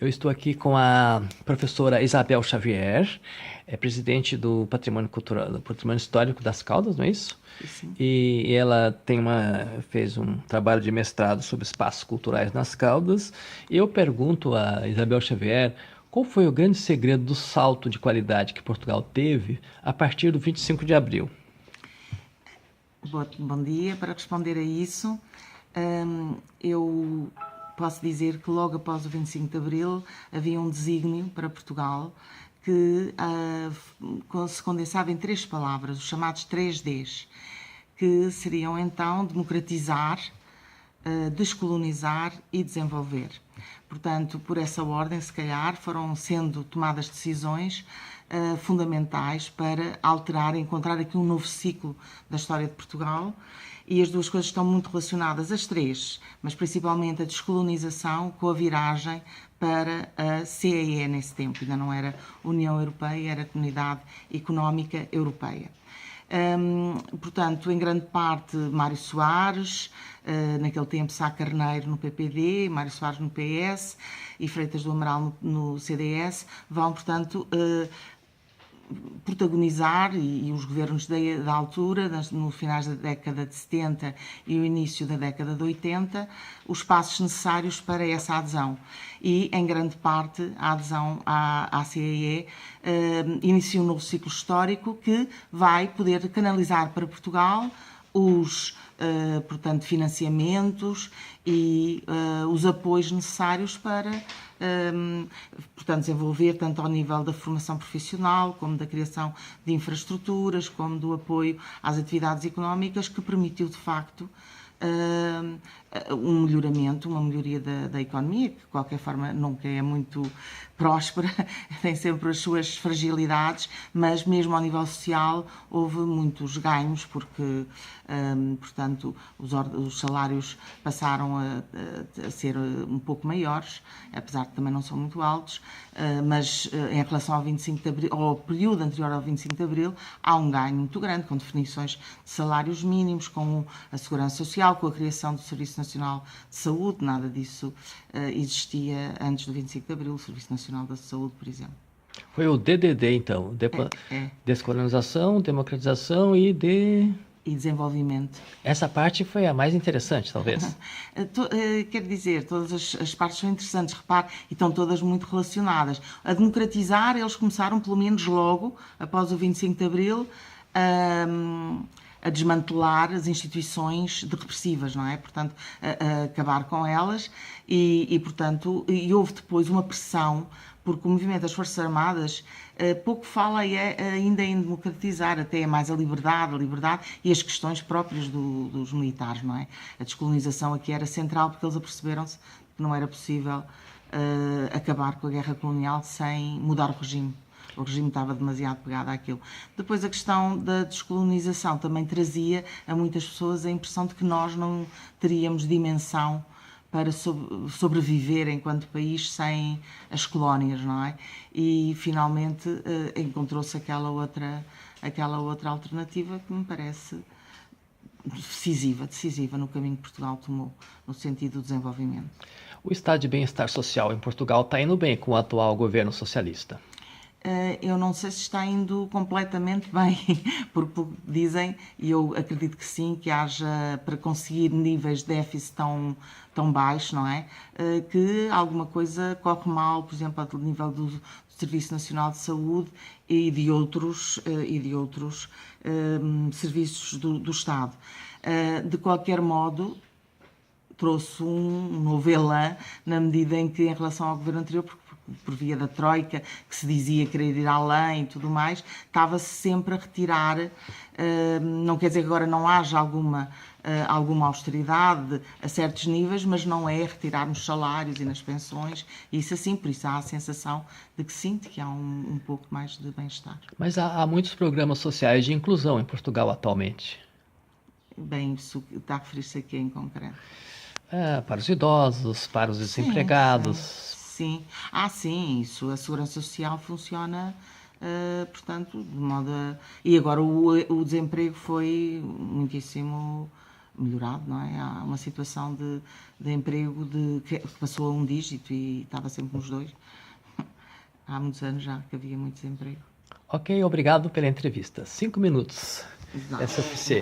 Eu estou aqui com a professora Isabel Xavier, presidente do Patrimônio Cultural, do Patrimônio Histórico das Caldas, não é isso? Sim. E ela fez um trabalho de mestrado sobre espaços culturais nas Caldas. E eu pergunto a Isabel Xavier qual foi o grande segredo do salto de qualidade que Portugal teve a partir do 25 de abril. Bom dia. Para responder a isso, eu posso dizer que logo após o 25 de Abril havia um desígnio para Portugal que se condensava em três palavras, os chamados 3Ds, que seriam então democratizar, descolonizar e desenvolver. Portanto, por essa ordem, se calhar, foram sendo tomadas decisões fundamentais para alterar, encontrar aqui um novo ciclo da história de Portugal. E as duas coisas estão muito relacionadas, as três, mas principalmente a descolonização com a viragem para a CEE nesse tempo. Ainda não era União Europeia, era Comunidade Económica Europeia. Portanto, em grande parte, Mário Soares, naquele tempo Sá Carneiro no PPD, Mário Soares no PS e Freitas do Amaral no CDS, vão, portanto, protagonizar, e os governos da altura, no finais da década de 70 e o início da década de 80, os passos necessários para essa adesão. E, em grande parte, a adesão à CEE inicia um novo ciclo histórico que vai poder canalizar para Portugal os portanto, financiamentos e os apoios necessários para portanto, desenvolver tanto ao nível da formação profissional, como da criação de infraestruturas, como do apoio às atividades económicas, que permitiu, de facto, um melhoramento, uma melhoria da economia, que de qualquer forma nunca é muito próspera, tem sempre as suas fragilidades, mas mesmo ao nível social houve muitos ganhos, porque, portanto, os salários passaram a ser um pouco maiores, apesar de também não são muito altos, mas em relação ao 25 de Abril, ao período anterior ao 25 de Abril, há um ganho muito grande, com definições de salários mínimos, com a segurança social, com a criação do Serviço Nacional de Saúde. Nada disso existia antes do 25 de Abril, o Serviço Nacional da Saúde, por exemplo. Foi o DDD, então, É. descolonização, democratização E desenvolvimento. Essa parte foi a mais interessante, talvez. Quer dizer, todas as partes são interessantes, repare, e estão todas muito relacionadas. A democratizar, eles começaram, pelo menos logo, após o 25 de Abril, a desmantelar as instituições repressivas, não é? Portanto, a acabar com elas portanto, houve depois uma pressão, porque o movimento das Forças Armadas pouco fala ainda em democratizar, até é mais a liberdade e as questões próprias dos militares, não é? A descolonização aqui era central, porque eles aperceberam-se que não era possível acabar com a guerra colonial sem mudar o regime. O regime estava demasiado pegado àquilo. Depois, a questão da descolonização também trazia a muitas pessoas a impressão de que nós não teríamos dimensão para sobreviver enquanto país sem as colónias, não é? E, finalmente, encontrou-se aquela outra alternativa que me parece decisiva no caminho que Portugal tomou, no sentido do desenvolvimento. O estado de bem-estar social em Portugal está indo bem com o atual governo socialista. Eu não sei se está indo completamente bem, porque dizem, e eu acredito que sim, que haja, para conseguir níveis de déficit tão baixos, não é? Que alguma coisa corre mal, por exemplo, ao nível do Serviço Nacional de Saúde e de outros serviços do Estado. De qualquer modo, trouxe um novo elan, na medida em que, em relação ao governo anterior, por via da Troika, que se dizia querer ir além e tudo mais, estava-se sempre a retirar. Não quer dizer que agora não haja alguma austeridade a certos níveis, mas não é retirar nos salários e nas pensões, isso assim, por isso há a sensação de que sim, de que há um pouco mais de bem-estar. Mas há muitos programas sociais de inclusão em Portugal atualmente. Bem, isso está a referir-se aqui em concreto. Para os idosos, para os desempregados. Sim. Sim, isso, a segurança social funciona, portanto, de modo a... E agora o desemprego foi muitíssimo melhorado, não é? Há uma situação de emprego que passou a 1 dígito e estava sempre nos 2. Há muitos anos já que havia muito desemprego. Ok, obrigado pela entrevista. 5 minutos. Exato. É suficiente.